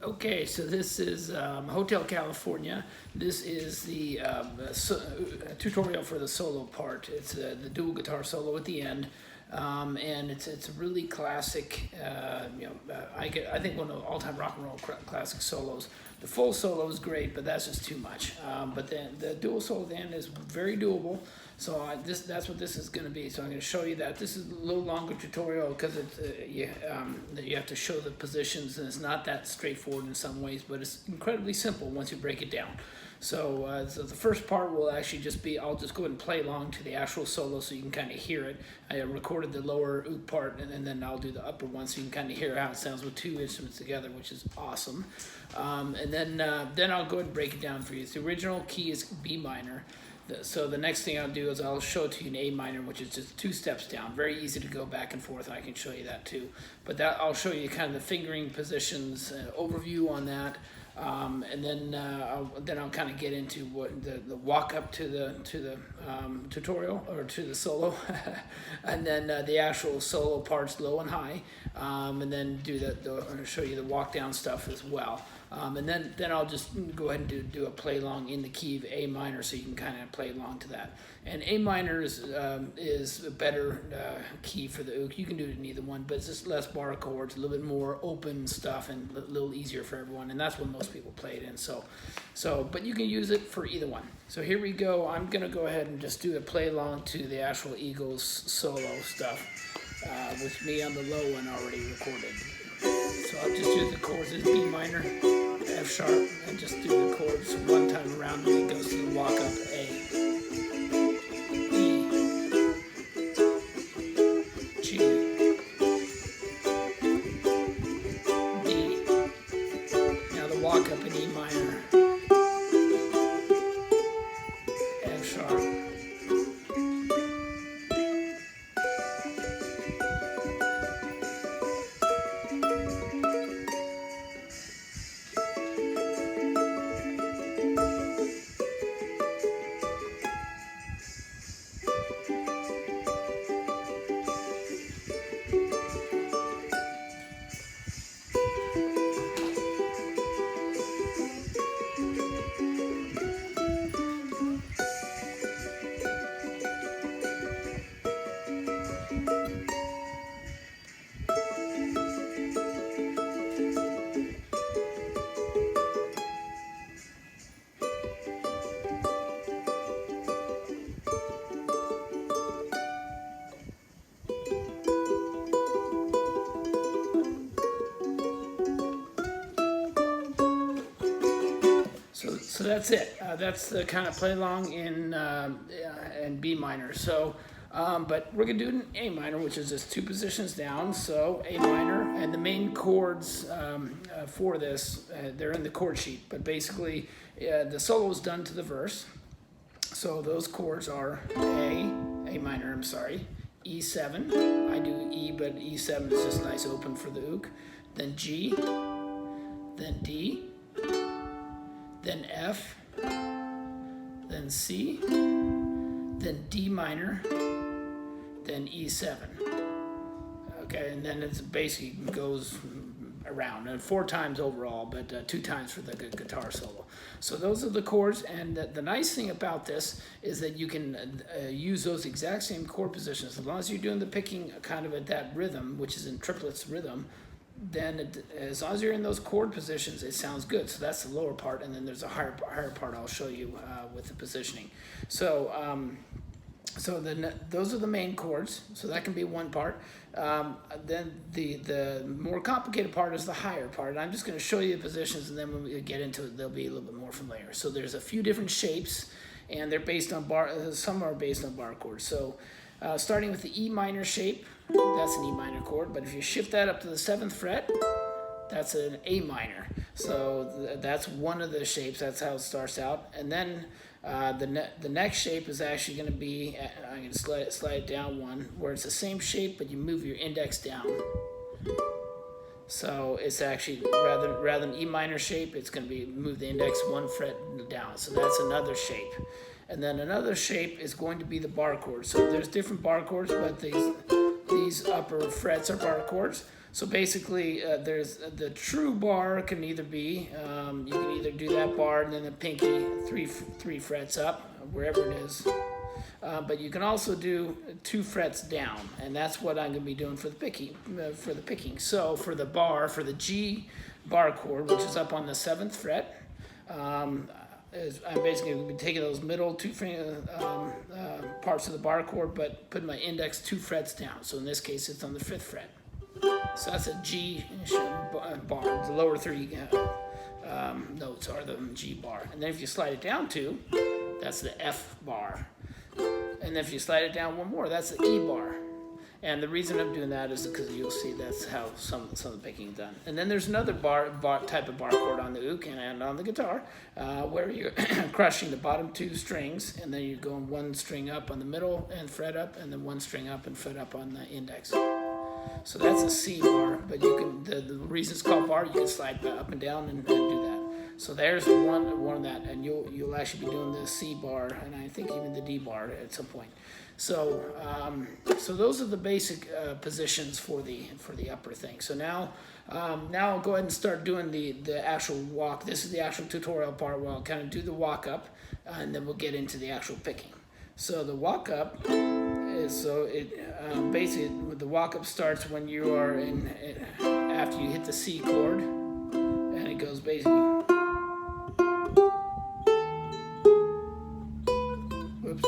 Okay, so this is Hotel California. This is the tutorial for the solo part. It's the dual guitar solo at the end, and it's a really classic. I think one of the all-time rock and roll classic solos. The full solo is great, but that's just too much. But then the dual solo at the end is very doable. So that's what this is going to be. So I'm going to show you that. This is a little longer tutorial because you have to show the positions, and it's not that straightforward in some ways, but it's incredibly simple once you break it down. So the first part will actually just be, I'll just go ahead and play along to the actual solo so you can kind of hear it. I recorded the lower oud part, and then I'll do the upper one so you can kind of hear how it sounds with two instruments together, which is awesome. And then I'll go ahead and break it down for you. The original key is B minor. So the next thing I'll do is I'll show it to you in A minor, which is just 2 steps down. Very easy to go back and forth. I can show you that too. But I'll show you kind of the fingering positions, overview on that, and then I'll kind of get into what the walk up to the tutorial or to the solo, and then the actual solo parts, low and high, and then do I'll show you the walk down stuff as well. And then I'll just go ahead and do a play along in the key of A minor, so you can kind of play along to that. And A minor is a better key for the oud. You can do it in either one, but it's just less bar chords, a little bit more open stuff, and a little easier for everyone. And that's what most people play it in. But you can use it for either one. So here we go. I'm gonna go ahead and just do a play along to the actual Eagles solo stuff with me on the low one already recorded. So I'll just do the chords as B minor, F sharp, and just do the chords one time around, and it goes to the walk up A, E, G, D. Now the walk up in E minor, F sharp, So that's it. That's the kind of play along in B minor. So, but we're gonna do it in A minor, which is just 2 positions down. So A minor, and the main chords for this, they're in the chord sheet. But basically, the solo is done to the verse. So those chords are A minor. I'm sorry, E7. I do E, but E7 is just nice open for the oud. Then G, then D, then F, then C, then D minor, then E7. Okay, and then it's basically goes around, and 4 times overall, but 2 times for the guitar solo. So those are the chords, and the nice thing about this is that you can use those exact same chord positions. As long as you're doing the picking kind of at that rhythm, which is in triplets rhythm, then as long as you're in those chord positions, it sounds good. So that's the lower part, and then there's a higher part I'll show you with the positioning. So then those are the main chords, so that can be one part. Then the more complicated part is the higher part, and I'm just going to show you the positions, and then when we get into it, they'll be a little bit more familiar. So there's a few different shapes, and they're based on some are based on bar chords. So starting with the E minor shape, that's an E minor chord, but if you shift that up to the 7th fret, that's an A minor. So that's one of the shapes. That's how it starts out. And then the next shape is actually going to be, I'm going to slide it down one, where it's the same shape, but you move your index down. So it's actually, rather than E minor shape, it's going to be move the index 1 fret down. So that's another shape. And then another shape is going to be the bar chords. So there's different bar chords, but these upper frets are bar chords. So basically, there's the true bar can either be, you can either do that bar and then the pinky three frets up, wherever it is. But you can also do 2 frets down, and that's what I'm going to be doing for the picking. So for the bar, for the G bar chord, which is up on the 7th fret, I'm basically going to be taking those middle 2 parts of the bar chord, but putting my index 2 frets down. So in this case, it's on the 5th fret. So that's a G bar. The lower 3 notes are the G bar. And then if you slide it down 2, that's the F bar. And if you slide it down 1 more, that's the E bar. And the reason I'm doing that is because you'll see that's how some of the picking is done. And then there's another type of bar chord on the uke and on the guitar, where you're crushing the bottom 2 strings, and then you're going 1 string up on the middle and fret up, and then 1 string up and fret up on the index. So that's a C bar, but you can, the reason it's called bar, you can slide up and down and do that. So there's one of that, and you'll actually be doing the C bar, and I think even the D bar at some point. So so those are the basic positions for the upper thing. So now I'll go ahead and start doing the actual walk. This is the actual tutorial part where I'll kind of do the walk up, and then we'll get into the actual picking. So the walk up is basically the walk up starts when you are after you hit the C chord, and it goes basically. Whoops.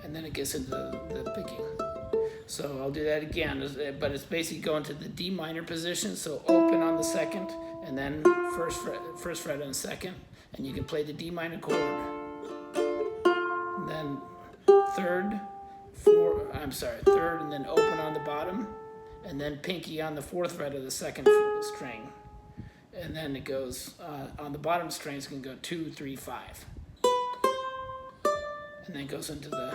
And then it gets into the picking. So I'll do that again, but it's basically going to the D minor position. So open on the 2nd, and then first fret on the 2nd, and you can play the D minor chord. And then 3rd, and then open on the bottom, and then pinky on the 4th fret of the 2nd string. And then it goes on the bottom string, it's going to go 2, 3, 5. And then it goes into the.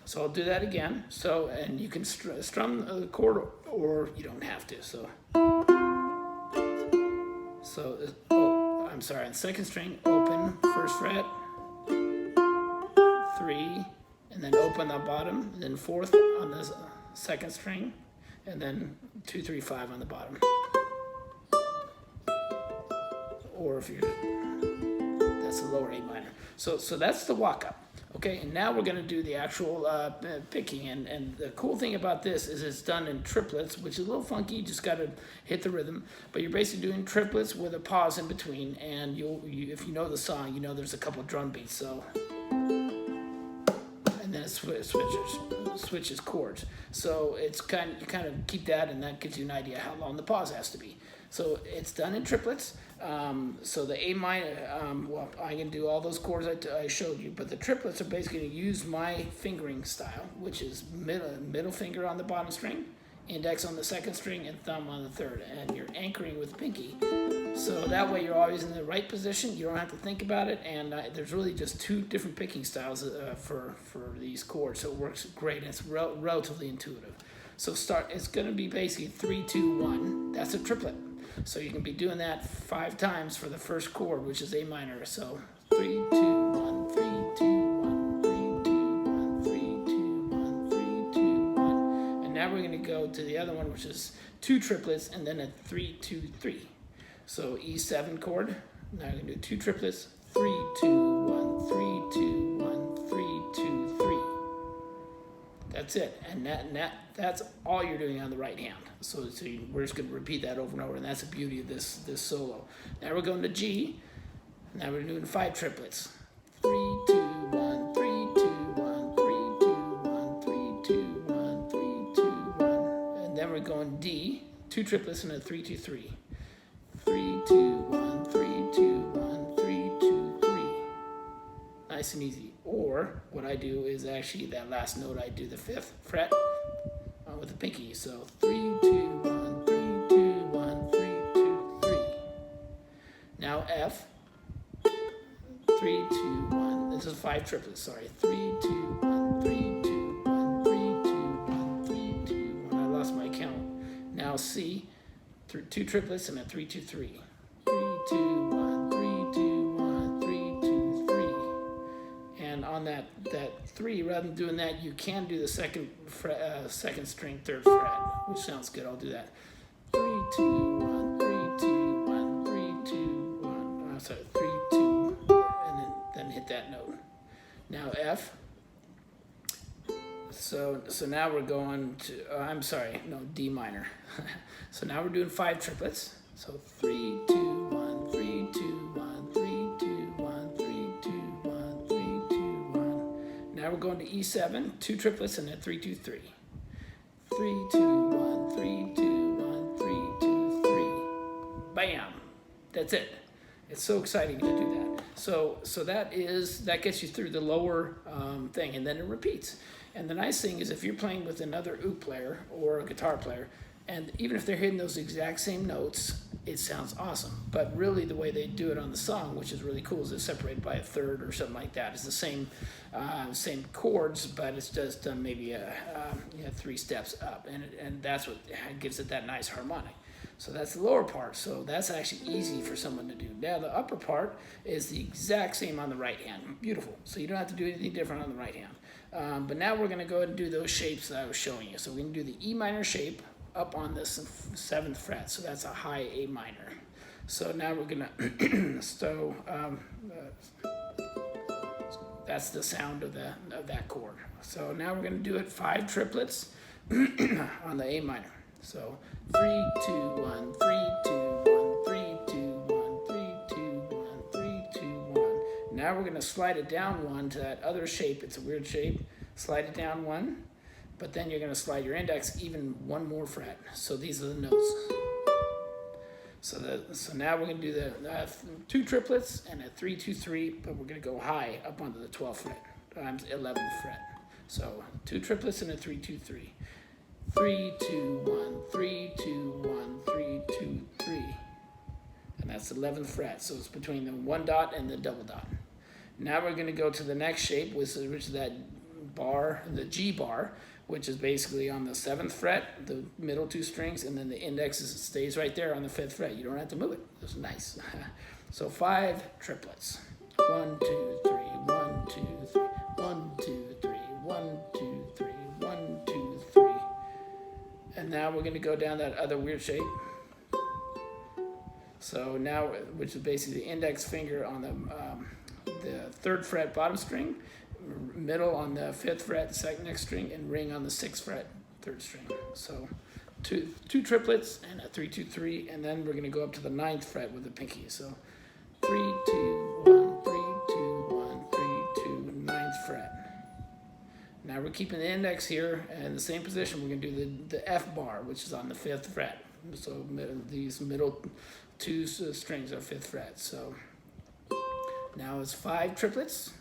So I'll do that again. So, and you can strum the chord, or you don't have to. So on the 2nd string, open 1st fret, 3, and then open the bottom, and then 4th on the 2nd string, and then 2, 3, 5 on the bottom. Or if you're, that's the lower A minor. So that's the walk up. Okay, and now we're going to do the actual picking, and the cool thing about this is it's done in triplets, which is a little funky. You just got to hit the rhythm, but you're basically doing triplets with a pause in between, and if you know the song, you know there's a couple drum beats. So, and then it switches chords. So it's you kind of keep that, and that gives you an idea how long the pause has to be. So it's done in triplets. So the A minor, well, I can do all those chords I showed you, but the triplets are basically going to use my fingering style, which is middle finger on the bottom string, index on the 2nd string, and thumb on the 3rd, and you're anchoring with pinky. So that way you're always in the right position. You don't have to think about it, and there's really just 2 different picking styles for these chords, so it works great, and it's relatively intuitive. So it's going to be basically 3, 2, 1. That's a triplet. So you can be doing that 5 times for the first chord, which is A minor. So 3, 2, 1, 3, 2, 1, 3, 2, 1, 3, 2, 1, 3, 2, 1. And now we're going to go to the other one, which is 2 triplets and then a 3, 2, 3. So E7 chord. Now we're going to do 2 triplets, 3, 2, 1, 3, 2, 1, 3, 2, 3. That's it, and that's all you're doing on the right hand. So we're just going to repeat that over and over, and that's the beauty of this solo. Now we're going to G. Now we're doing 5 triplets. 3, 2, 1, 3, 2, 1, 3, 2, 1, 3, 2, 1, 3, 2, 1. And then we're going D, 2 triplets and a 3, 2, 3. 3, 2, 1, 3, 2, 1, 3, 2, 3. Nice and easy. Or what I do is actually that last note, I do the 5th fret with the pinky. So 3, 2, 1, 3, 2, 1, 3, 2, 3. Now F, 3, 2, 1. This is 5 triplets, sorry. 3, 2, 1, 3, 2, 1, 3, 2, 1, 3, 2, 1. I lost my count. Now C, 2 triplets and a 3, 2, 3. 3, 2, 1, 3, 2, 1, 3, 2, 3. And on on that 3, rather than doing that, you can do the second string, 3rd fret, which sounds good. I'll do that. 3, 2, 1, 3, 2, 1, 3, 2, 1. Sorry, 3, 2, and then hit that note. Now F. So now we're going to, D minor. So now we're doing 5 triplets. So 3, 2, 1, 3, 2, 1, 3, 2, 1, 3, 2, 1, 3, 2, 1. Now we're going to E7, 2 triplets, and then 3, 2, 3. 3, 2, 1, 3, 2, 1, 3, 2, 3. Bam! That's it. It's so exciting to do that. So that gets you through the lower thing, and then it repeats. And the nice thing is if you're playing with another uke player or a guitar player, and even if they're hitting those exact same notes, it sounds awesome. But really the way they do it on the song, which is really cool, is it's separated by a third or something like that. It's the same chords, but it's just maybe 3 steps up, and that's what gives it that nice harmonic. So that's the lower part. So that's actually easy for someone to do. Now the upper part is the exact same on the right hand. Beautiful. So you don't have to do anything different on the right hand. But now we're going to go ahead and do those shapes that I was showing you. So we can do the E minor shape up on the 7th fret. So that's a high A minor. So now we're going to that's the sound of that chord. So now we're going to do it 5 triplets on the A minor. So 3, 2, 1, 3, 2, 1, 3, 2, 1, 3, 2, 1, 3, 2, 1. Now we're going to slide it down 1 to that other shape. It's a weird shape. Slide it down 1, but then you're going to slide your index even 1 more fret. So these are the notes. So now we're going to do the 2 triplets and a 3, 2, 3, but we're going to go high up onto the 12th fret times 11th fret. So 2 triplets and a 3, 2, 3. 3, 2, 1, 3, 2, 1, 3, 2, 3. And that's the 11th fret. So it's between the 1 dot and the double dot. Now we're going to go to the next shape, which is that bar, the G bar, which is basically on the 7th fret, the middle 2 strings, and then the index stays right there on the 5th fret. You don't have to move it. It's nice. So 5 triplets. 1, 2, 3, 1, 2, 3, 1, 2, 3, 1, 2, 3, 1, 2, 3. And now we're going to go down that other weird shape. So now, which is basically the index finger on the 3rd fret bottom string, middle on the 5th fret next string, and ring on the 6th fret 3rd string. So two triplets and a 3, 2, 3, and then we're going to go up to the 9th fret with the pinky. So 3, 2, 1, 3, 2, 1, 3, 2, 9th fret. Now we're keeping the index here in the same position. We're going to do the F bar, which is on the 5th fret. So these middle 2 strings are 5th fret. So now it's 5 triplets.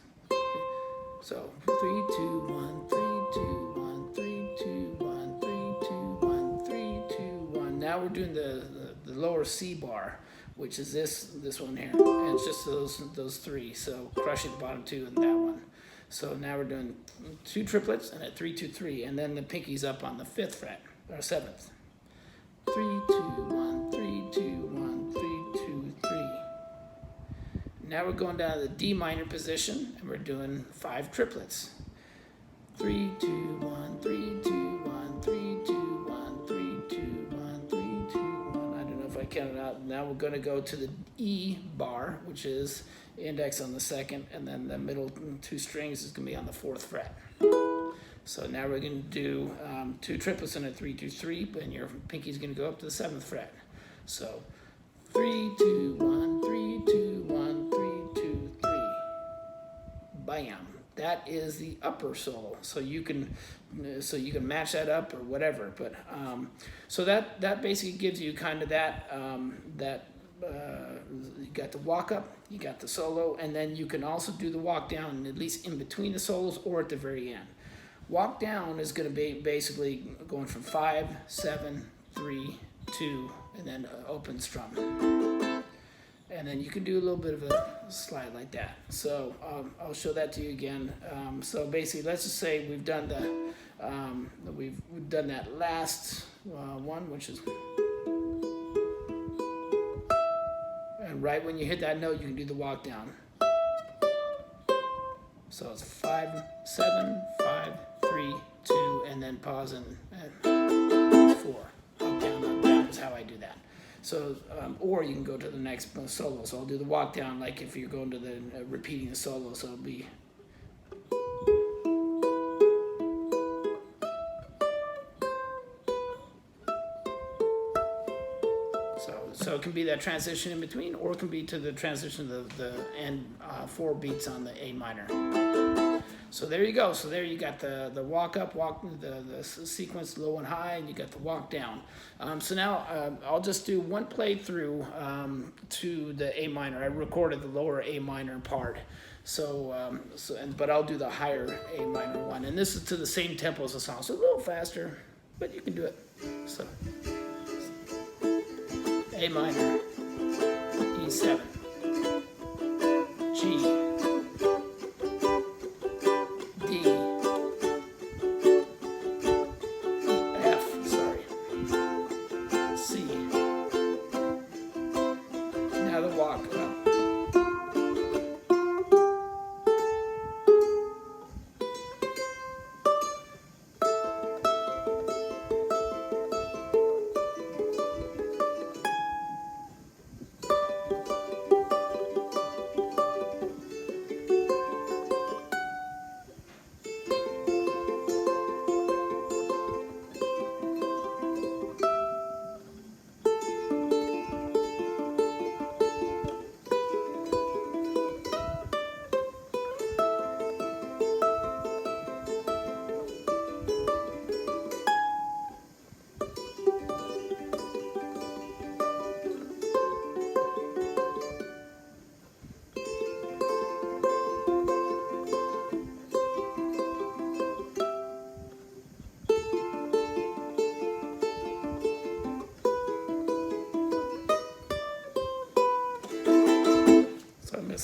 So 3, 2, 1, 3, 2, 1, 3, 2, 1, 3, 2, 1, 3, 2, 1. Now we're doing the lower C bar, which is this one here. And it's just those 3. So crushing the bottom 2 and that one. So now we're doing 2 triplets and a 3, 2, 3, and then the pinky's up on the 5th fret, or 7th. 3, 2, 1, 3, 2, 1, 3, 2, 3. Now we're going down to the D minor position, and we're doing 5 triplets. 3, 2, 1, 3, 2, 1, 3, 2, 1, 3, 2, 1, 3, 2, 1. I don't know if I counted out. Now we're going to go to the E bar, which is index on the 2nd, and then the middle 2 strings is going to be on the 4th fret. So now we're going to do 2 triplets and a 3, 2, 3, and your pinky's going to go up to the 7th fret. So 3, 2, 1, 3, 2, 1, 3, 2, 3. Bam. That is the upper solo. So you can match that up or whatever. But so that basically gives you kind of that you got the walk up, you got the solo, and then you can also do the walk down, at least in between the solos or at the very end. Walk down is going to be basically going from 5, 7, 3, 2, and then open strum. And then you can do a little bit of a slide like that. So I'll show that to you again. So basically, let's just say we've done we've done that last one, which is. And right when you hit that note, you can do the walk down. So it's 5, 7, 5, 3, 2, and then pause and 4. Up, down is how I do that. So, or you can go to the next solo. So I'll do the walk down like if you're going to the repeating the solo. So it'll be. So it can be that transition in between, or it can be to the transition of the end 4 beats on the A minor. So there you go. So there you got the walk up, the sequence low and high, and you got the walk down. So now I'll just do one playthrough to the A minor. I recorded the lower A minor part. But I'll do the higher A minor one, and this is to the same tempo as the song, so a little faster, but you can do it. So. A minor, E7, G, D, F, C. Now the walk up.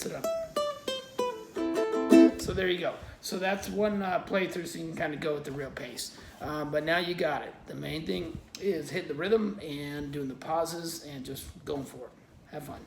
It up. So there you go. So that's one playthrough, so you can kind of go at the real pace. But now you got it. The main thing is hitting the rhythm and doing the pauses and just going for it. Have fun.